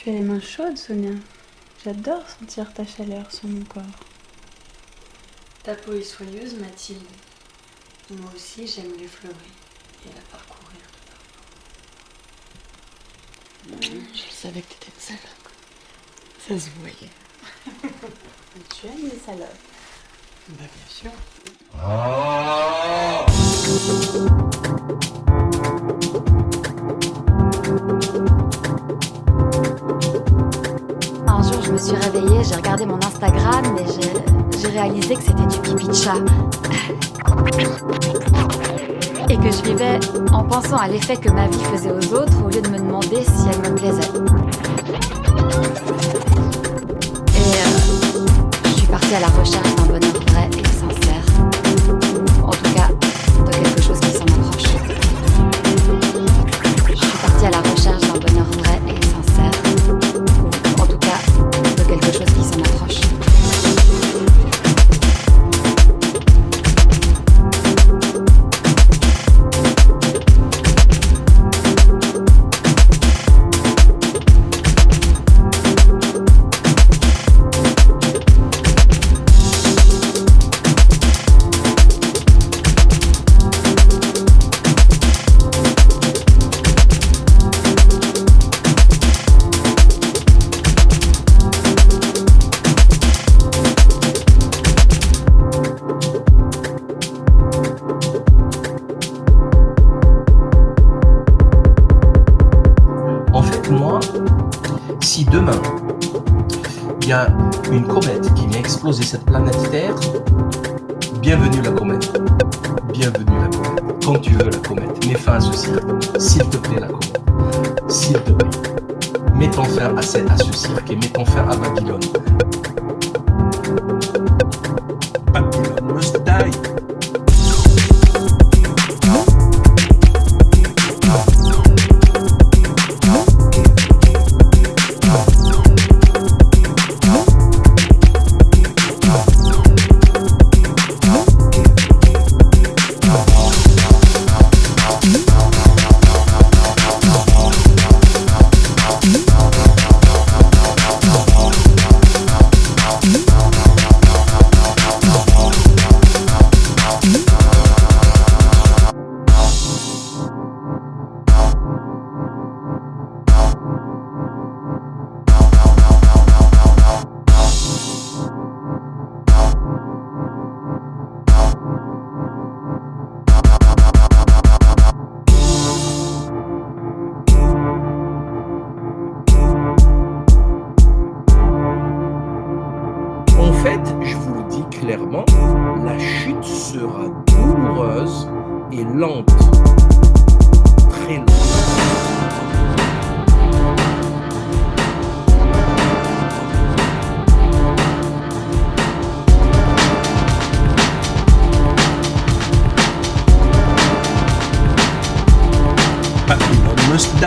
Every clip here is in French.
Tu as les mains chaudes, Sonia. J'adore sentir ta chaleur sur mon corps. Ta peau est soyeuse, Mathilde. Moi aussi, j'aime l'effleurer et la parcourir de parfum. Je savais que t'étais une salope. Ça se voyait. Tu aimes les salopes? Bah bien sûr. Un jour, je me suis réveillée, j'ai regardé mon Instagram et j'ai réalisé que c'était du pipi de chat. Et que je vivais en pensant à l'effet que ma vie faisait aux autres au lieu de me demander si elle me plaisait. Et je suis partie à la recherche d'un bonheur vrai et sincère. En tout cas, de quelque chose qui s'en approche. Je suis partie à la recherche d'un bonheur vrai et sincère. Ou en tout cas, de quelque chose qui s'en approche. En fait, moi, si demain, il y a une comète qui vient exploser cette planète Terre, bienvenue la comète. Bienvenue la comète. Quand tu veux la comète, mets fin à ce cirque. S'il te plaît, la comète. S'il te plaît. Mettons fin à ce cirque et mettons fin à Babylone. Babylone must die. En fait, je vous le dis clairement, la chute sera douloureuse et lente. Très lente. Babylon must die.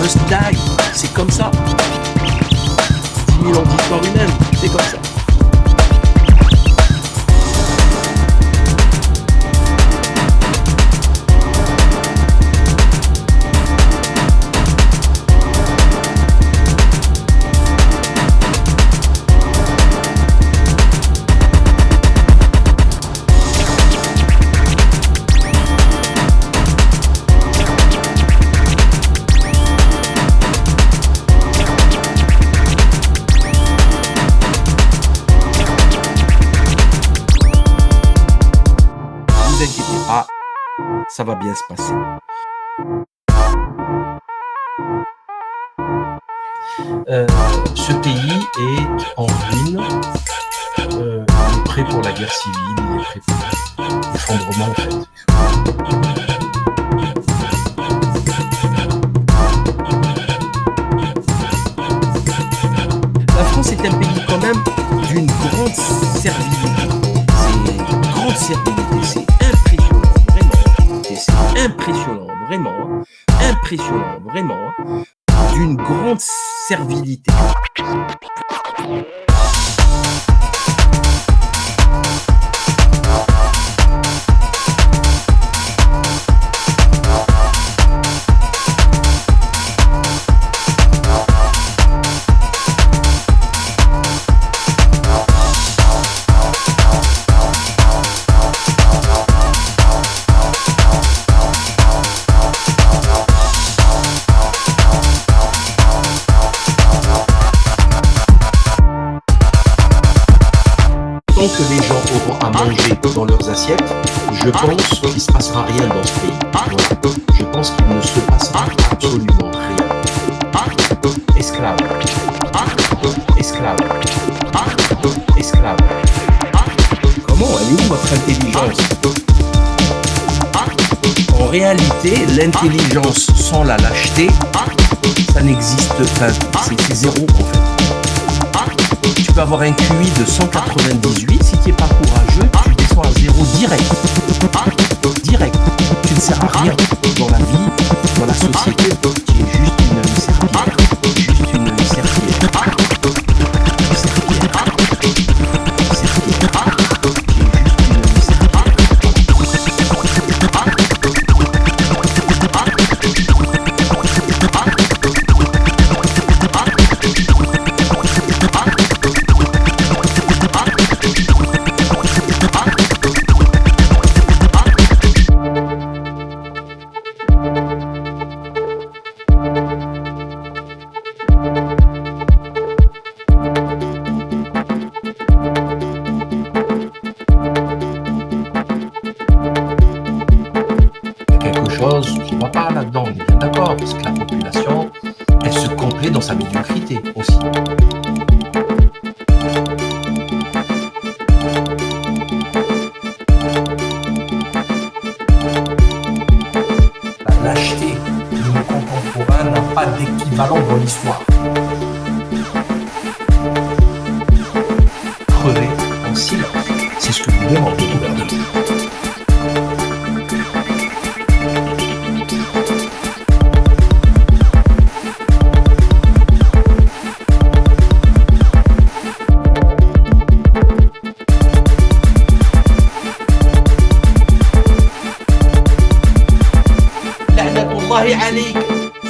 Must die, c'est comme ça. 10 000 ans d'histoire humaine, c'est comme ça. Ne vous inquiétez pas, ça va bien se passer. Ce pays est en ruine, il est prêt pour la guerre civile, il est prêt pour l'effondrement en fait. quand même d'une grande servilité. C'est une grande servilité, c'est impressionnant, vraiment. Et c'est impressionnant, vraiment. Impressionnant, vraiment. D'une grande servilité. Tant que les gens auront à manger dans leurs assiettes, je pense qu'il ne se passera rien dans ce pays. Je pense qu'il ne se passera absolument rien. Esclave. Esclave. Esclave. Comment? Elle est où votre intelligence? En réalité, l'intelligence sans la lâcheté, ça n'existe pas. C'est zéro en fait. Tu peux avoir un QI de 198, si tu n'es pas courageux, tu descends à zéro direct. Direct. Tu ne sers à rien dans la vie, dans la société. Tu es juste une serpillière. Juste une serpillière. Qui ne va pas là-dedans, on est bien d'accord, parce que la population, elle se complaît dans sa médiocrité aussi. La lâcheté de nos contemporains n'a pas d'équivalent dans l'histoire. Crever en silence, c'est ce que nous demande le gouvernement.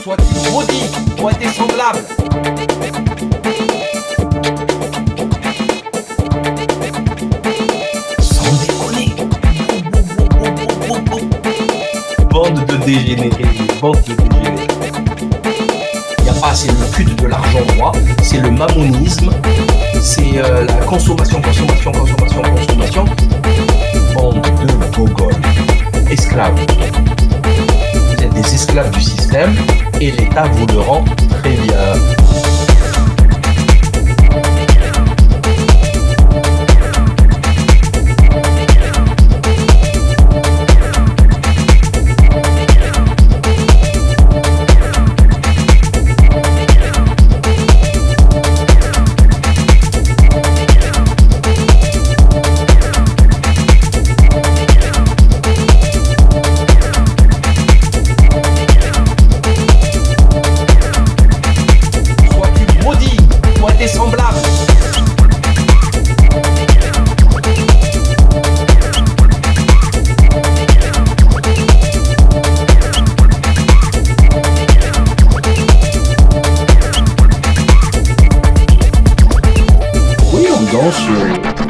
Soit-il maudit, soit tes semblables. Sans déconner. Bande de dégénérés, bande de dégénérés. Il n'y a pas assez le culte de l'argent droit, c'est le mammonisme, c'est la consommation. Bande de gogoles, esclaves. Vous êtes des esclaves du système et l'État vous le rend très bien.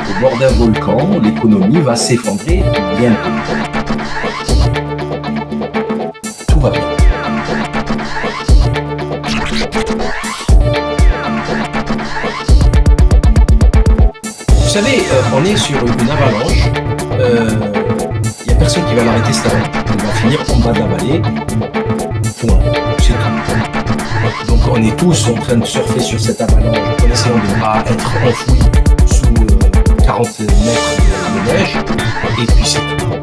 Au bord d'un volcan, l'économie va s'effondrer bientôt. Tout va bien. Vous savez, on est sur une avalanche. Il n'y a personne qui va l'arrêter cette avalanche. On va finir en bas de la vallée. Point. C'est tout. Donc on est tous en train de surfer sur cette avalanche en essayant de ne pas être enfouis sous 40 mètres de neige. Et puis c'est tout.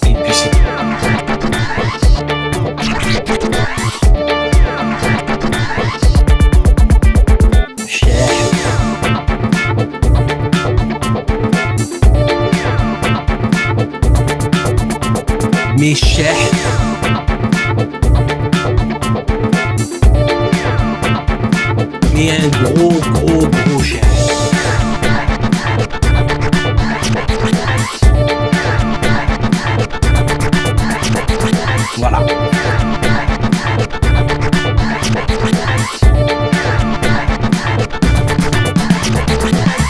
Et puis c'est tout. mes chefs. Mais un gros chef. Voilà.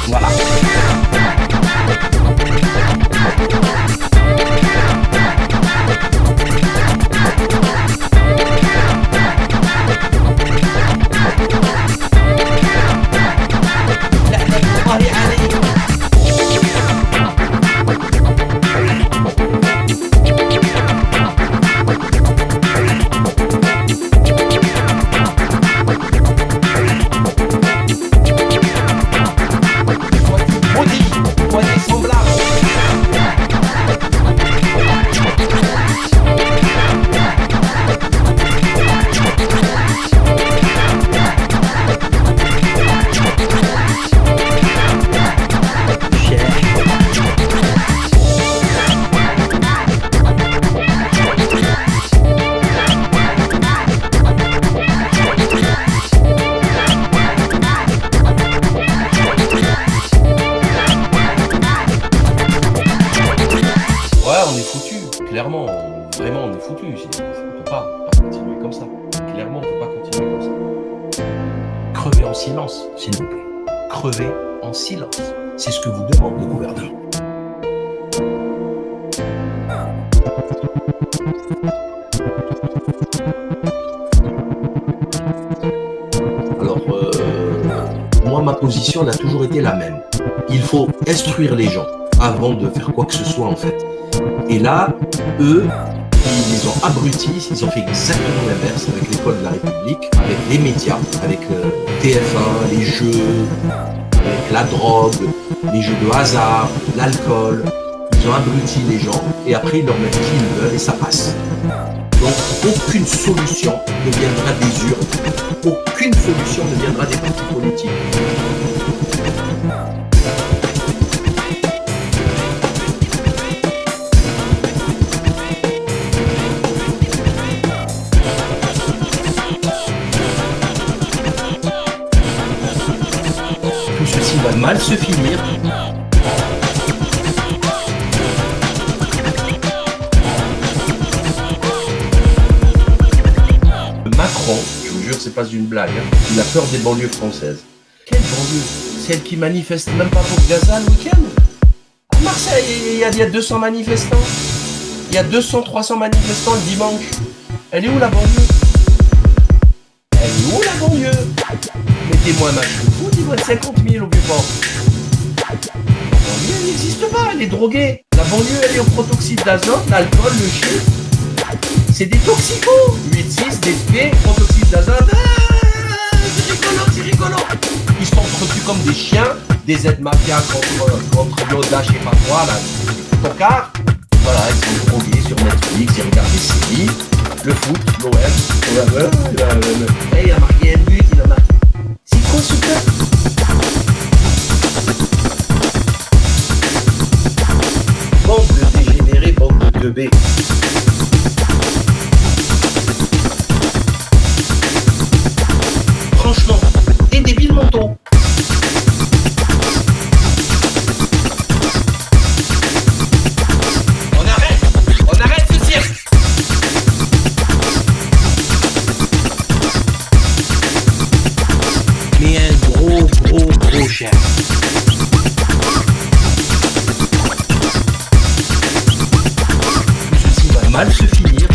Voilà. Clairement, vraiment, on est foutu. On ne peut pas continuer comme ça. Clairement, on ne peut pas continuer comme ça. Crevez en silence, s'il vous plaît. Crevez en silence. C'est ce que vous demande le gouvernement. Alors, moi, ma position elle a toujours été la même. Il faut instruire les gens avant de faire quoi que ce soit, en fait. Et là, eux, ils les ont abrutis, ils ont fait exactement l'inverse avec l'école de la République, avec les médias, avec TF1, les jeux, avec la drogue, les jeux de hasard, l'alcool. Ils ont abruti les gens et après ils leur mettent qui ils veulent et ça passe. Donc aucune solution ne viendra des urnes, aucune solution ne viendra des partis politiques. Va mal se finir. Macron, je vous jure, c'est pas une blague, hein, il a peur des banlieues françaises. Quelle banlieue? Celle qui manifeste même pas pour Gaza le week-end? À Marseille, il y a 200 manifestants. Il y a 200-300 manifestants le dimanche. Elle est où la banlieue? Elle est où la banlieue? Mettez-moi un match de foot, il doit être 50 000 au Vieux-Port. La banlieue, elle n'existe pas, elle est droguée. La banlieue, elle est au protoxyde d'azote, l'alcool, le shit. C'est des toxicos. 8-6, DP, protoxyde d'azote. Ah, c'est rigolo. Ils sont entretenus comme des chiens, des aides mafia contre Yoda, je sais pas quoi, là, des tocards. Voilà, ils sont drogués sur Netflix, ils regardent des séries, le foot, l'OM, il a marqué un but, il a marqué. C'est quoi ce peuple? Bande de dégénérés, bande de teubés. Franchement, des débiles mentaux. On arrête ce cirque. Mais un gros chef. Ceci va mal se finir.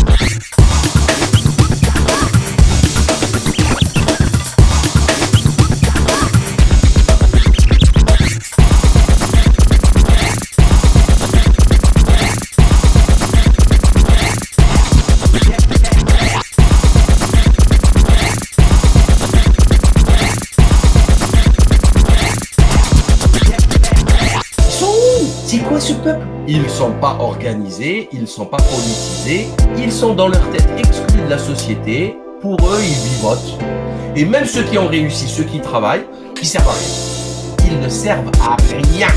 C'est quoi ce peuple? Ils sont pas organisés, ils sont pas politisés, ils sont dans leur tête exclus de la société. Pour eux, ils vivotent. Et même ceux qui ont réussi, ceux qui travaillent, ils servent à rien. Ils ne servent à rien.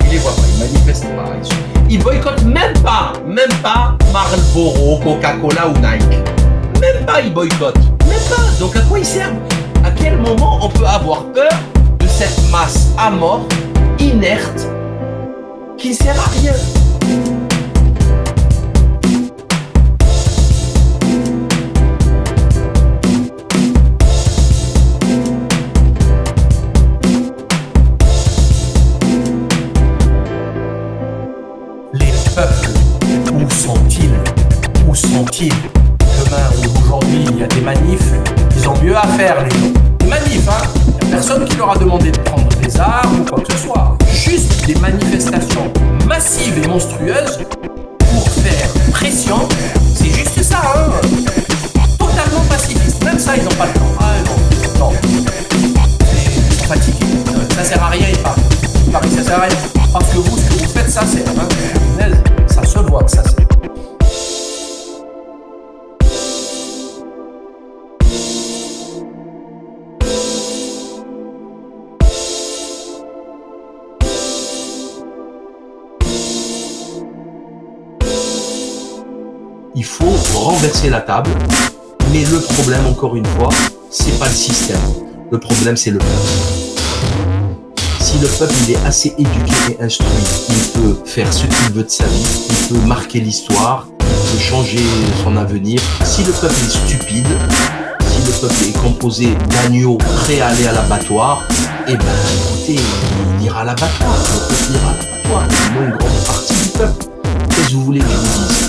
Ils les voient pas, ils manifestent pas, ils boycottent même pas. même pas Marlboro, Coca-Cola ou Nike. Même pas ils boycottent. Même pas. Donc à quoi ils servent? À quel moment on peut avoir peur de cette masse amorphe, inerte, qui ne sert à rien? Les peuples, où sont-ils? Où sont-ils? Demain ou aujourd'hui, il y a des manifs, ils ont mieux à faire, les gens. Des manifs, hein? Il n'y a personne qui leur a demandé de prendre des armes ou quoi que ce soit. Juste des manifestations massives et monstrueuses pour faire pression. C'est juste ça, hein? Totalement pacifiste. Même ça, ils n'ont pas le temps. Ah non, non. Ils sont fatigués. Ça sert à rien, ils parlent. Ils parlent, ça sert à rien. Parce que vous, ce que vous faites, ça sert. Hein? Ça se voit que ça sert. Il faut renverser la table, mais le problème, encore une fois, c'est pas le système. Le problème, c'est le peuple. Si le peuple il est assez éduqué et instruit, il peut faire ce qu'il veut de sa vie, il peut marquer l'histoire, il peut changer son avenir. Si le peuple est stupide, si le peuple est composé d'agneaux prêts à aller à l'abattoir, eh ben écoutez, il ira à l'abattoir, le peuple ira à l'abattoir, sinon une grande partie du peuple. Qu'est-ce que vous voulez que je vous dise?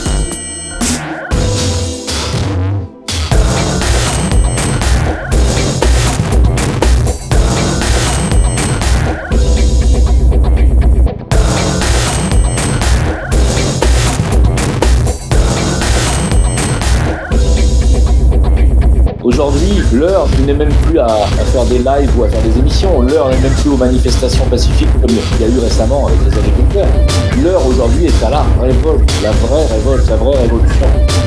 Aujourd'hui, l'heure n'est même plus à faire des lives ou à faire des émissions. L'heure n'est même plus aux manifestations pacifiques comme il y a eu récemment avec les agriculteurs. L'heure aujourd'hui est à la révolte, la vraie révolte, la vraie révolution.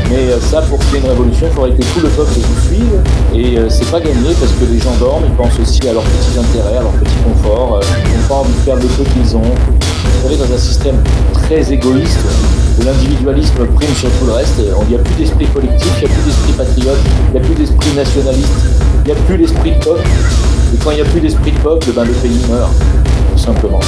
Mais ça, pour qu'il y ait une révolution, il faudrait que tout le peuple vous suive. Et c'est pas gagné parce que les gens dorment, ils pensent aussi à leurs petits intérêts, à leur petit confort. Ils n'ont pas envie de perdre le peu qu'ils ont. Vous savez, dans un système très égoïste, où l'individualisme prime sur tout le reste, il n'y a plus d'esprit collectif, il n'y a plus d'esprit patriote, il n'y a plus d'esprit nationaliste, il n'y a plus l'esprit de peuple. Et quand il n'y a plus d'esprit de peuple, ben le pays meurt, tout simplement.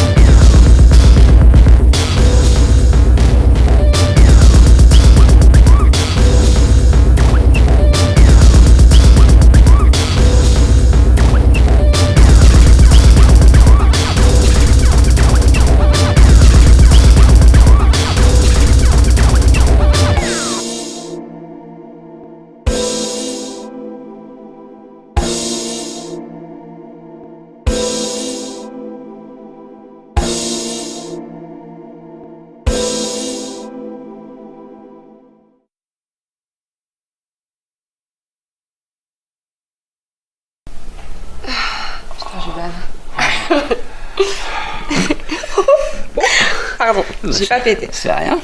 Pardon, j'ai pas pété. C'est rien.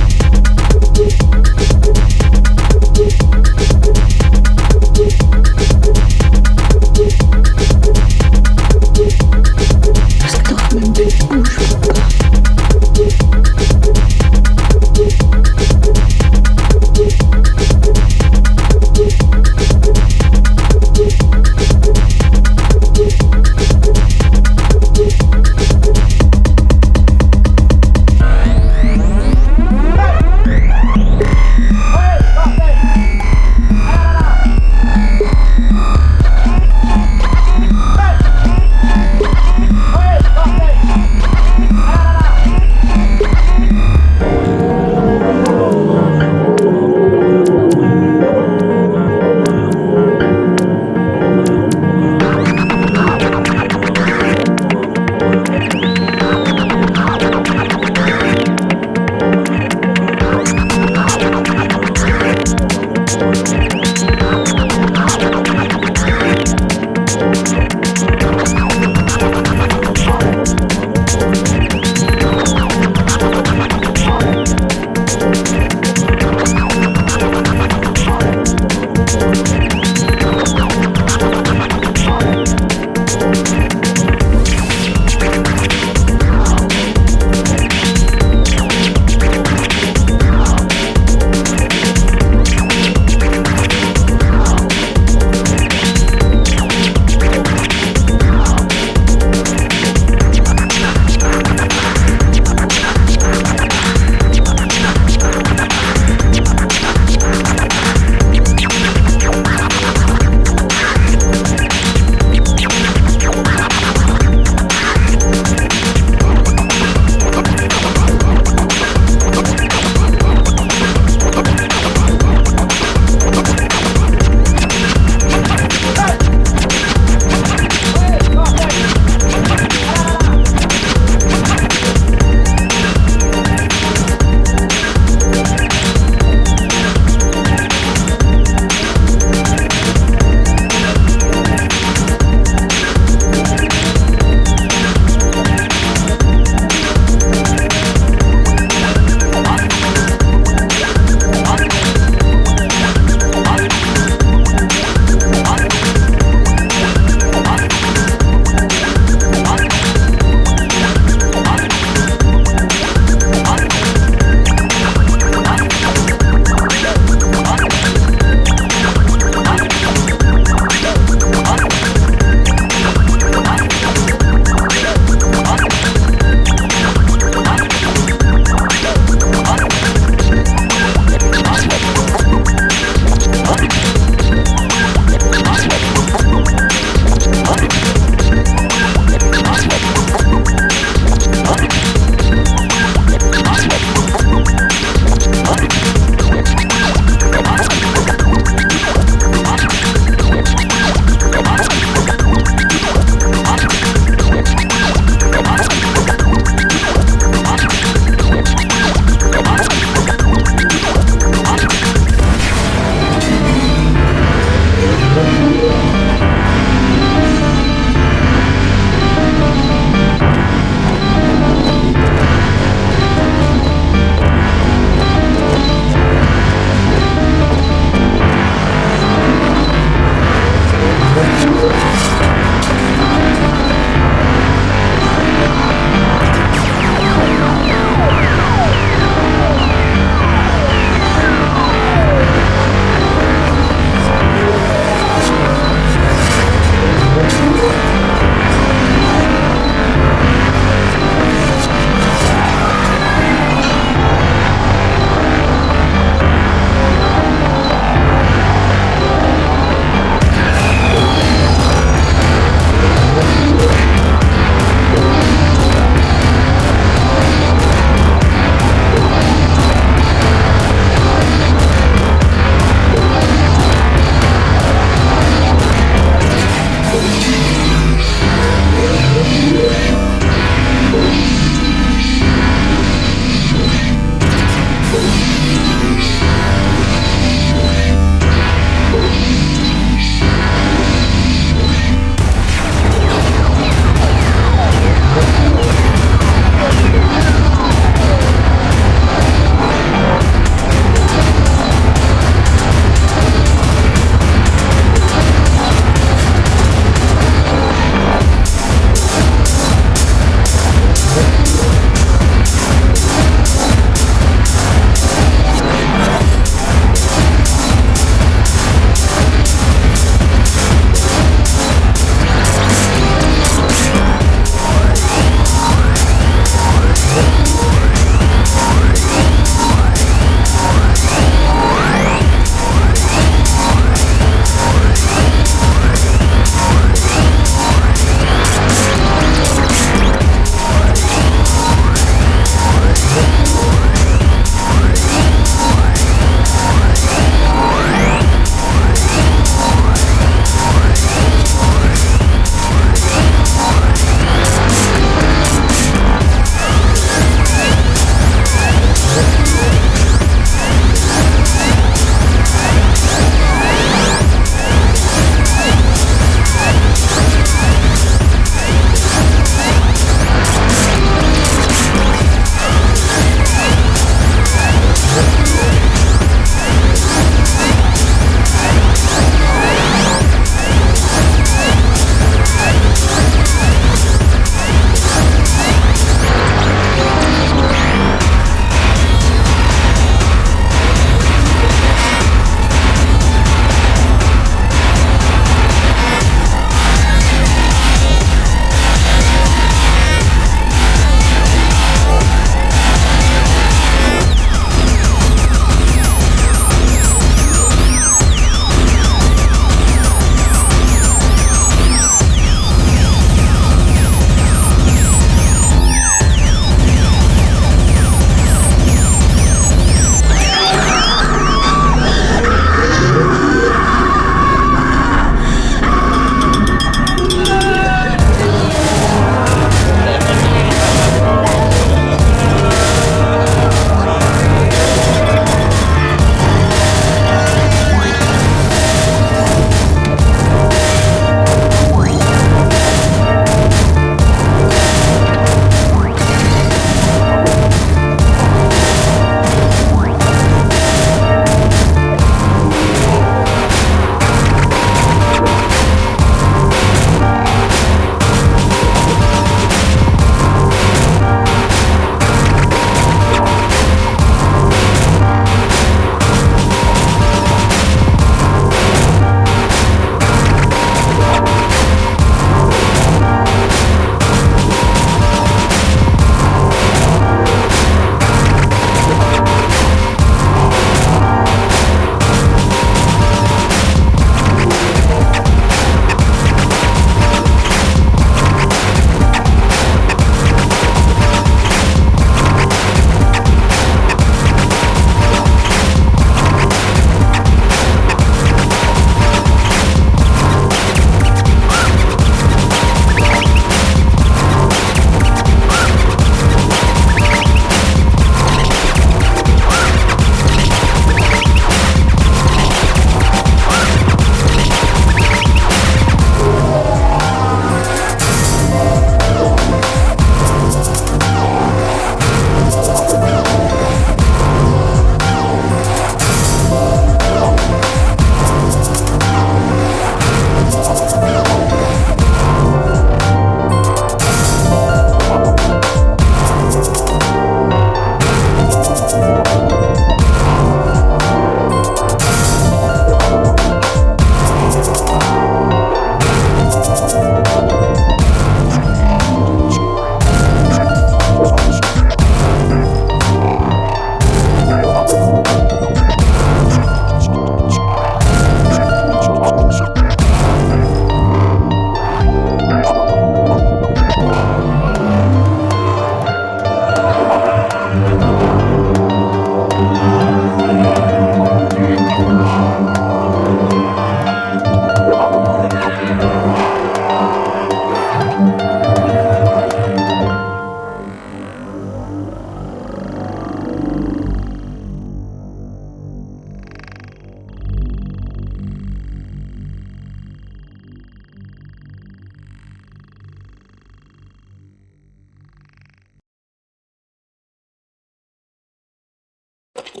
Tu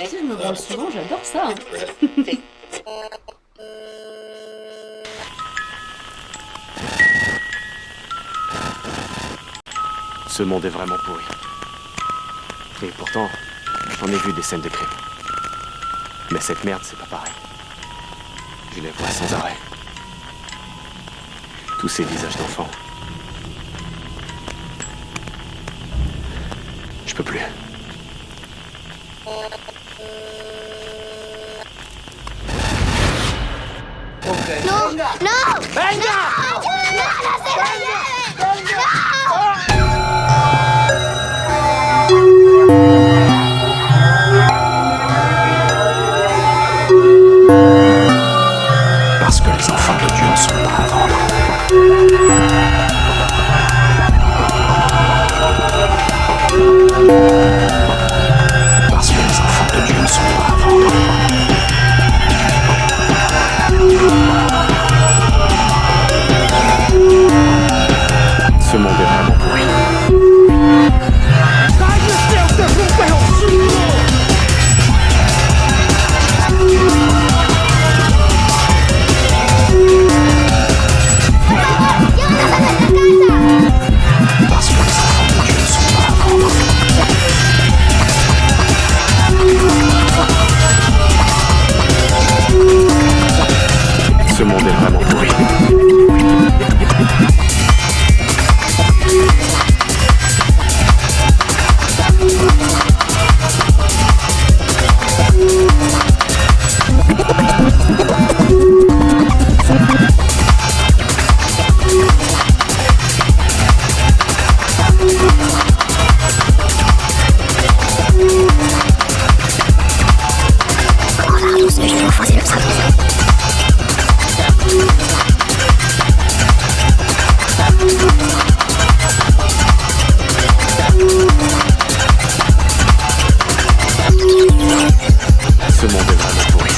sais, je me branle souvent, j'adore ça. Ce monde est vraiment pourri. Et pourtant, j'en ai vu des scènes de crime. Mais cette merde, c'est pas pareil. Je les vois sans arrêt. Tous ces visages d'enfants. Je peux plus. Parce que les enfants de Dieu ne sont pas à vendre. Parce que les enfants de Dieu ne sont pas à vendre. Ce monde est vraiment pourri. Parce que les enfants de Dieu ne sont pas à vendre. Ce monde est vraiment pourri. Ce monde est vraiment pourri.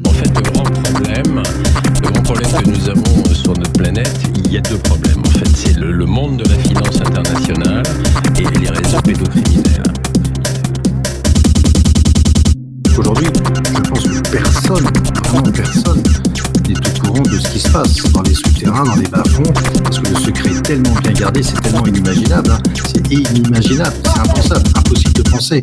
En fait, le grand problème que nous avons sur notre planète, il y a deux problèmes. En fait, c'est le monde de la finance internationale et les réseaux pédocriminels. Aujourd'hui, je pense que personne, vraiment personne, n'est au courant de ce qui se passe dans les souterrains, dans les bas-fonds, parce que le secret est tellement bien gardé, c'est tellement inimaginable, hein. C'est inimaginable, c'est impensable, impossible de penser.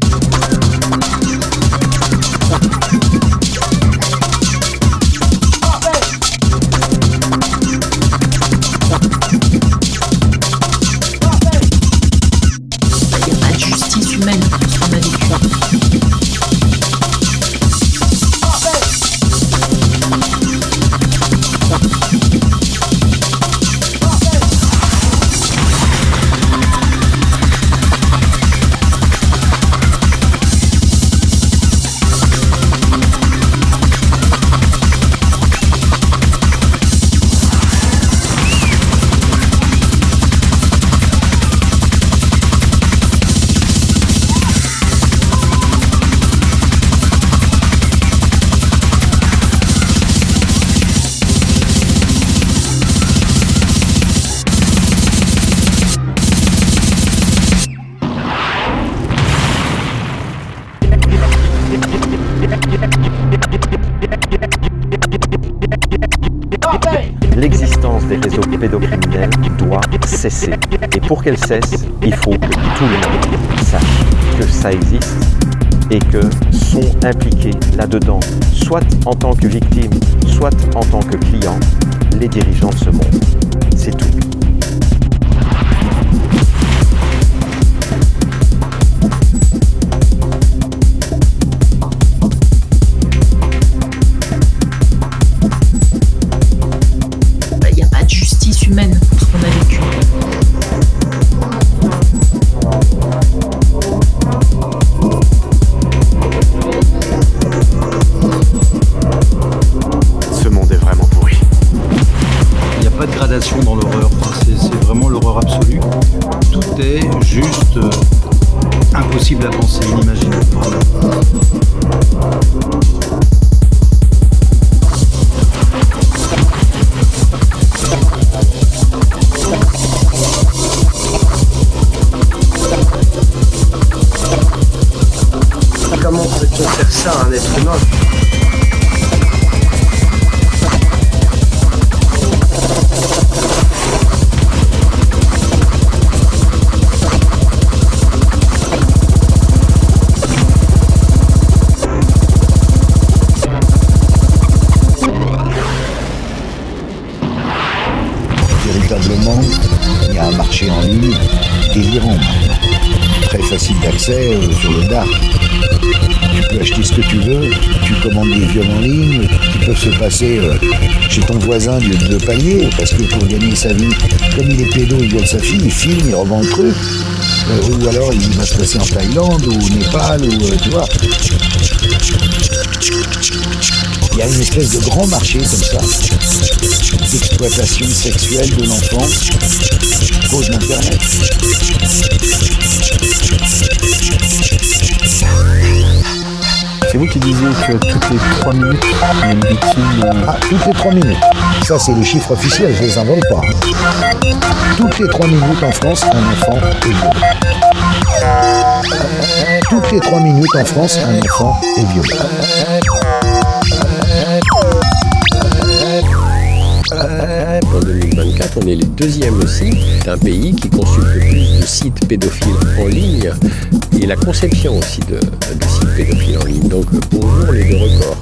Il n'y a pas de justice humaine dans ce qu'on a vécu. L'existence des réseaux pédocriminels doit cesser. Et pour qu'elle cesse, il faut que tout le monde sache que ça existe et que sont impliqués là-dedans, soit en tant que victimes, soit en tant que clients, les dirigeants de ce monde. C'est tout. impossible à penser, inimaginable, vraiment. Comment peut-on faire ça à un être humain? Véritablement, il y a un marché en ligne délirant maintenant. Très facile d'accès sur le dark. Tu peux acheter ce que tu veux, tu commandes des viols en ligne qui peuvent se passer chez ton voisin du palier, parce que pour gagner sa vie, comme il est pédo, il viole sa fille, il filme, il revend le truc. Ou alors il va se passer en Thaïlande ou au Népal, ou tu vois. Il y a une espèce de grand marché comme ça, d'exploitation sexuelle de l'enfant, à cause d'Internet. C'est vous qui disiez que toutes les 3 minutes, il y a une victime... Ah, toutes les 3 minutes. Ça, c'est les chiffres officiels, je les invente pas. Toutes les 3 minutes en France, un enfant est violé. Toutes les 3 minutes en France, un enfant est violé. En 2024, on est les deuxièmes aussi d'un pays qui consulte le plus de sites pédophiles en ligne et la conception aussi de sites pédophiles en ligne. Donc bonjour les deux records.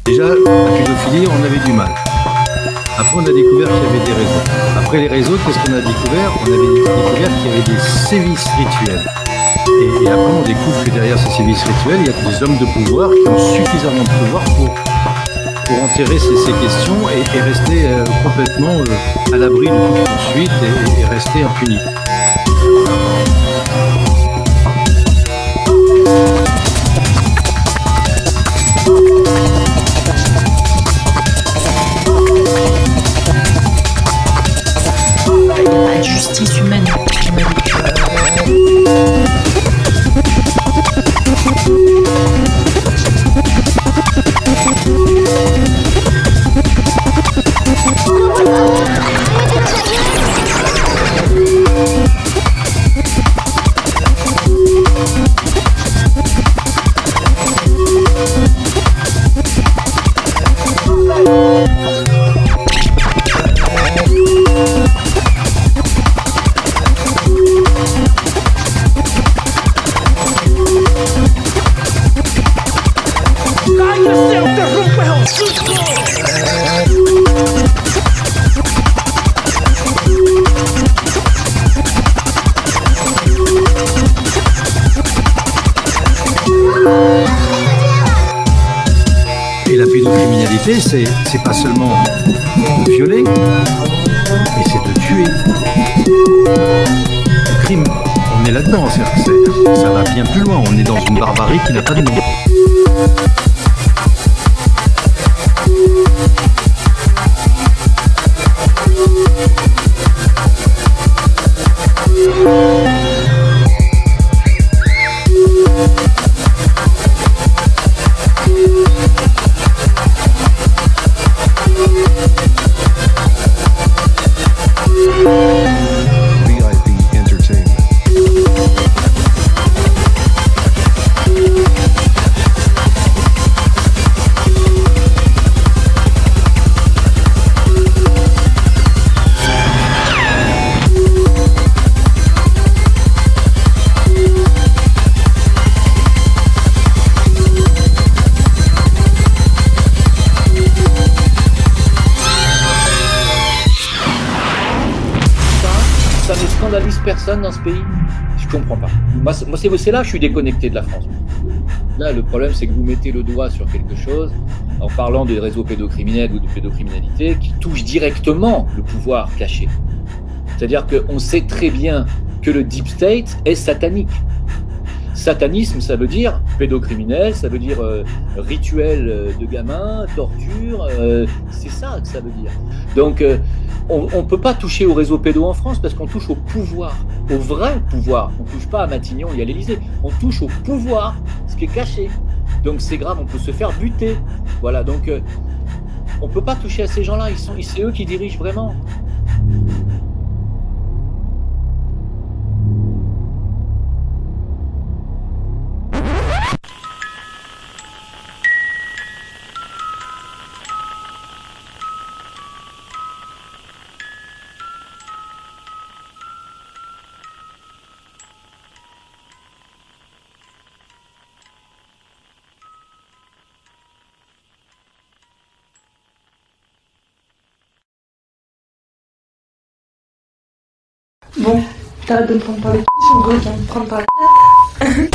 Déjà, la pédophilie, on avait du mal. Après, on a découvert qu'il y avait des réseaux. Après les réseaux, qu'est-ce qu'on a découvert? On avait découvert qu'il y avait des sévices rituels. Et après, on découvre que derrière ces sévices rituels, il y a des hommes de pouvoir qui ont suffisamment de pouvoir pour enterrer ces questions et rester complètement à l'abri de toute poursuite et rester impunis. Pas de justice humaine. Et la pédocriminalité, c'est pas seulement de violer, mais c'est de tuer. Le crime, on est là-dedans, ça va bien plus loin, on est dans une barbarie qui n'a pas de nom. dans ce pays. Je comprends pas. Moi c'est là que je suis déconnecté de la France. Là, le problème, c'est que vous mettez le doigt sur quelque chose en parlant des réseaux pédocriminels ou de pédocriminalité qui touche directement le pouvoir caché. C'est-à-dire qu'on sait très bien que le deep state est satanique. Satanisme, ça veut dire pédocriminel, ça veut dire rituel de gamin, torture, c'est ça que ça veut dire. Donc, on ne peut pas toucher au réseau pédo en France parce qu'on touche au pouvoir, au vrai pouvoir. On ne touche pas à Matignon et à l'Élysée, on touche au pouvoir, ce qui est caché. Donc c'est grave, on peut se faire buter. Voilà, donc on ne peut pas toucher à ces gens-là, c'est eux qui dirigent vraiment. Bon, t'arrêtes de me prendre par les en gros, tu vas me prendre par la tête.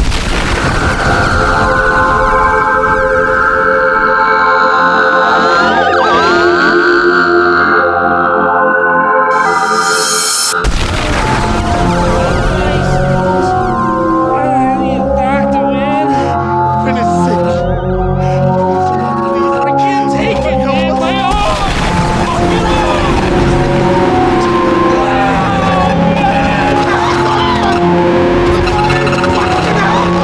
Oh!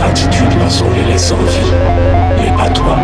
gratitude lorsqu'on les laisse en vie, mais pas toi.